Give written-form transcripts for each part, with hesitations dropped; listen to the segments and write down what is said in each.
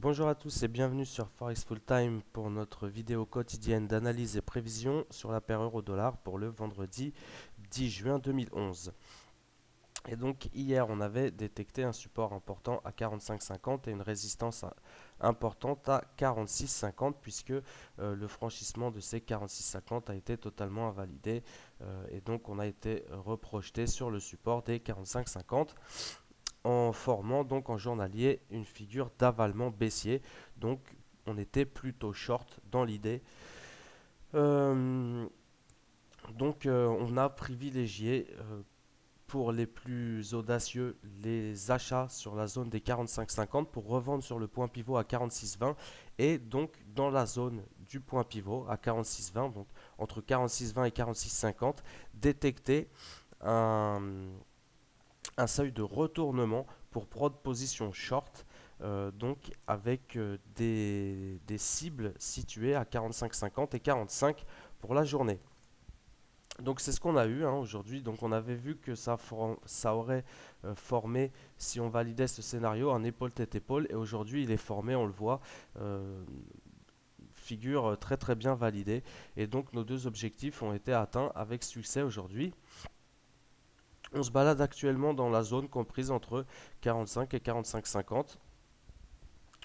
Bonjour à tous et bienvenue sur Forex Full Time pour notre vidéo quotidienne d'analyse et prévision sur la paire euro-dollar pour le vendredi 10 juin 2011. Et donc hier on avait détecté un support important à 45,50 et une résistance importante à 46,50 puisque le franchissement de ces 46,50 a été totalement invalidé et donc on a été reprojeté sur le support des 45,50 en formant donc en journalier une figure d'avalement baissier. Donc on était plutôt short dans l'idée. Euh, on a privilégié pour les plus audacieux les achats sur la zone des 45,50 pour revendre sur le point pivot à 46,20 et donc dans la zone du point pivot à 46,20, donc entre 46,20 et 46,50, détecter un, un seuil de retournement pour prendre position short, donc avec des cibles situées à 45,50 et 45 pour la journée. Donc c'est ce qu'on a eu aujourd'hui. Donc on avait vu que ça aurait formé, si on validait ce scénario, un épaule-tête-épaule. Et aujourd'hui il est formé, on le voit, euh, figure très très bien validée. Et donc nos deux objectifs ont été atteints avec succès aujourd'hui. On se balade actuellement dans la zone comprise entre 45 et 45,50.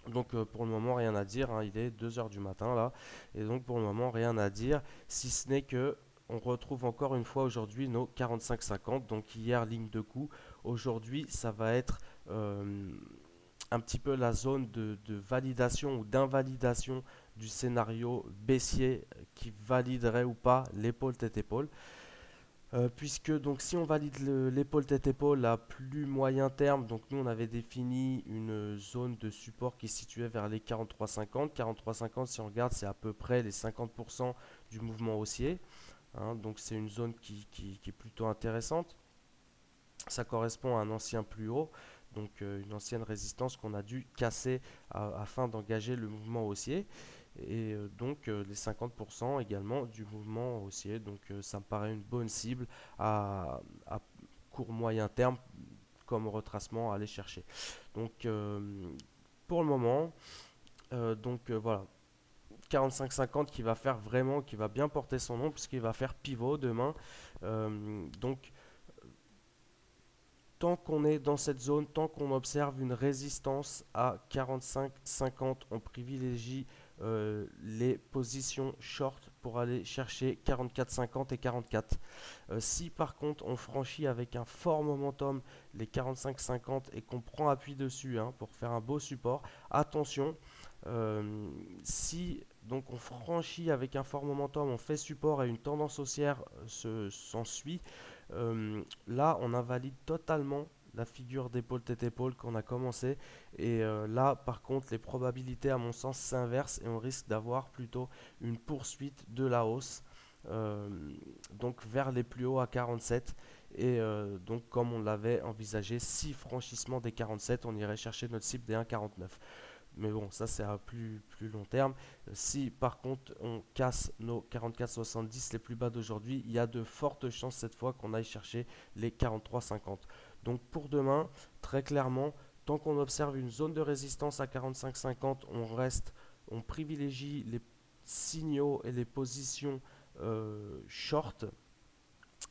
Donc pour le moment rien à dire, il est 2 heures du matin là, et donc pour le moment rien à dire, si ce n'est que on retrouve encore une fois aujourd'hui nos 45,50, donc hier ligne de coup, aujourd'hui ça va être un petit peu la zone de validation ou d'invalidation du scénario baissier qui validerait ou pas l'épaule tête-épaule. Puisque donc si on valide l'épaule tête-épaule à plus moyen terme, donc nous on avait défini une zone de support qui se situait vers les 43,50. 43,50 si on regarde c'est à peu près les 50% du mouvement haussier. Donc c'est une zone qui est plutôt intéressante. Ça correspond à un ancien plus haut, donc une ancienne résistance qu'on a dû casser afin d'engager le mouvement haussier. Et donc les 50% également du mouvement haussier. Donc ça me paraît une bonne cible à court moyen terme comme retracement à aller chercher. Donc pour le moment, voilà, 45,50 qui va faire vraiment, qui va bien porter son nom puisqu'il va faire pivot demain. Donc tant qu'on est dans cette zone, tant qu'on observe une résistance à 45-50, on privilégie les positions short pour aller chercher 44-50 et 44. Si par contre on franchit avec un fort momentum les 45-50 et qu'on prend appui dessus pour faire un beau support, attention, si donc on franchit avec un fort momentum, on fait support et une tendance haussière s'ensuit, là, on invalide totalement la figure d'épaule-tête-épaule qu'on a commencé. Et là, par contre, les probabilités, à mon sens, s'inversent et on risque d'avoir plutôt une poursuite de la hausse. euh, donc vers les plus hauts à 47 et donc comme on l'avait envisagé, si franchissement des 47 on irait chercher notre cible des 1,49. Mais bon, ça c'est à plus long terme. Si par contre on casse nos 44,70, les plus bas d'aujourd'hui, il y a de fortes chances cette fois qu'on aille chercher les 43,50. Donc pour demain, très clairement, tant qu'on observe une zone de résistance à 45,50, on privilégie les signaux et les positions short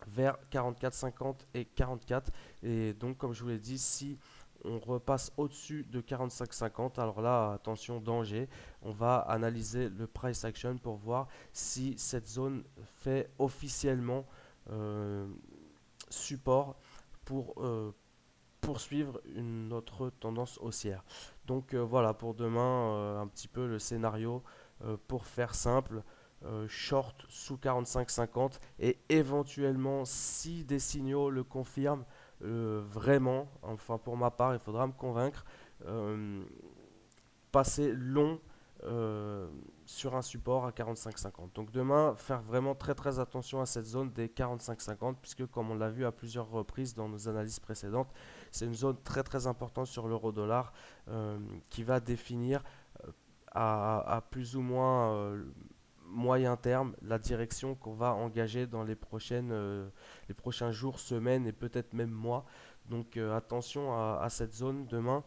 vers 44,50 et 44. Et donc comme je vous l'ai dit, si on repasse au-dessus de 45,50, alors là, attention, danger. On va analyser le price action pour voir si cette zone fait officiellement euh, support pour poursuivre une autre tendance haussière. Donc voilà pour demain un petit peu le scénario pour faire simple. Short sous 45,50 et éventuellement si des signaux le confirment vraiment, enfin pour ma part il faudra me convaincre, euh, passer long euh, sur un support à 45,50. Donc demain, faire vraiment très très attention à cette zone des 45,50 puisque comme on l'a vu à plusieurs reprises dans nos analyses précédentes, c'est une zone très très importante sur l'euro-dollar qui va définir à plus ou moins moyen terme la direction qu'on va engager dans les prochains jours, semaines et peut-être même mois. Donc attention à cette zone demain.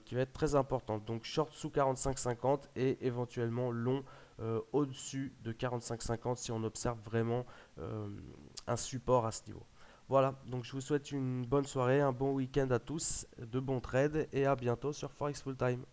qui va être très importante. Donc short sous 45,50 et éventuellement long au-dessus de 45,50 si on observe vraiment un support à ce niveau. Voilà, donc je vous souhaite une bonne soirée, un bon week-end à tous, de bons trades et à bientôt sur Forex Full Time.